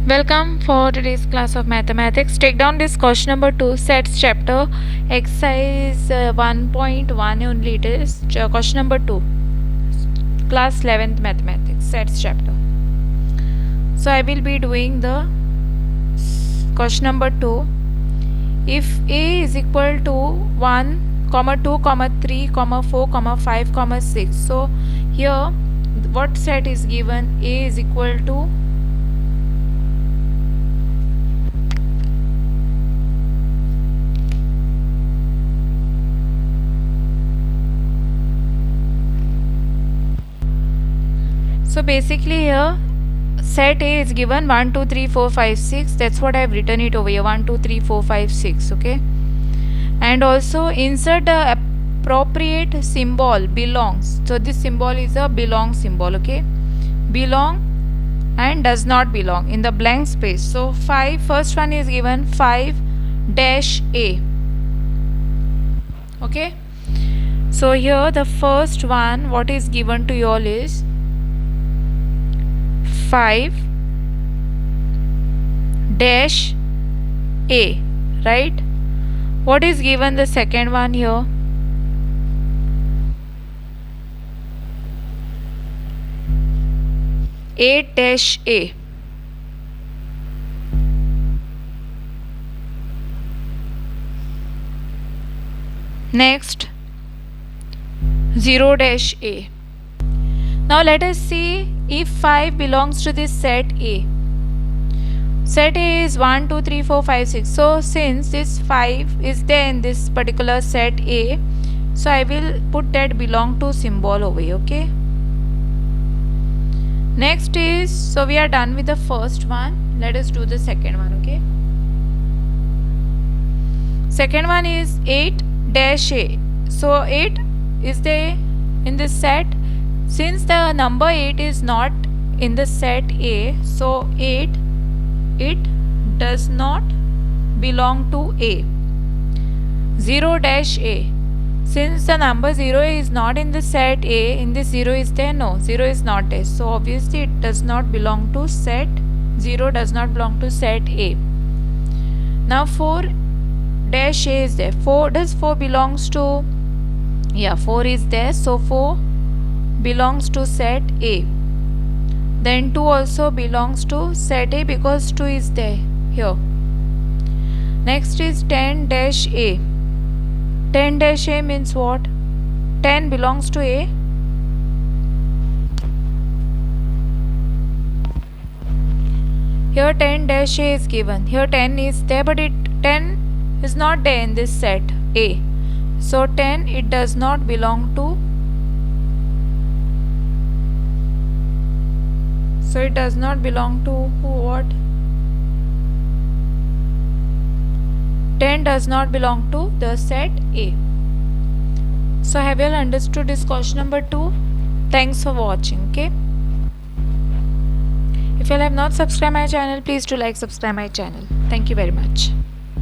Welcome for today's class of mathematics. Take down this question number 2, sets chapter, exercise 1.1 only it is. Question number 2, class 11th mathematics, sets chapter. So I will be doing the question number 2. If a is equal to 1, 2, 3, 4, 5, 6. So here what set is given? A is equal to So basically here set A is given 1, 2, 3, 4, 5, 6. That's what I have written it over here, 1, 2, 3, 4, 5, 6. Okay. And also insert the appropriate symbol belongs. So this symbol is a belong symbol. Okay. Belong and does not belong in the blank space. So first one is given 5 dash A. Okay. So here the first one what is given to you all is 5 dash A, right? What is given the second one here? Eight dash A. Next 0 dash A. Now let us see if 5 belongs to this set A. Set A is 1, 2, 3, 4, 5, 6. So since this 5 is there in this particular set A, so I will put that belong to symbol over here. Okay. Next is, so we are done with the first one. Let us do the second one. Okay. Second one is 8 dash A. So 8 is there in this set. Since the number 8 is not in the set A, so 8 it does not belong to A. 0 dash A. Since the number 0 is not in the set A, in this 0 is there? No, 0 is not there. So obviously it does not belong to set 0 does not belong to set A. Now 4 dash A is there. 4 belongs to 4 is there. So 4 belongs to set A. Then 2 also belongs to set A because 2 is there here. Next is 10 dash A. 10 dash A means what? 10 belongs to A. Here 10 dash A is given. Here 10 is there, but 10 is not there in this set A. So 10 it does not belong to. So it does not belong to what? 10 does not belong to the set A. So have you all understood this question number 2? Thanks for watching. Okay. If you all have not subscribed my channel, please do like, subscribe my channel. Thank you very much.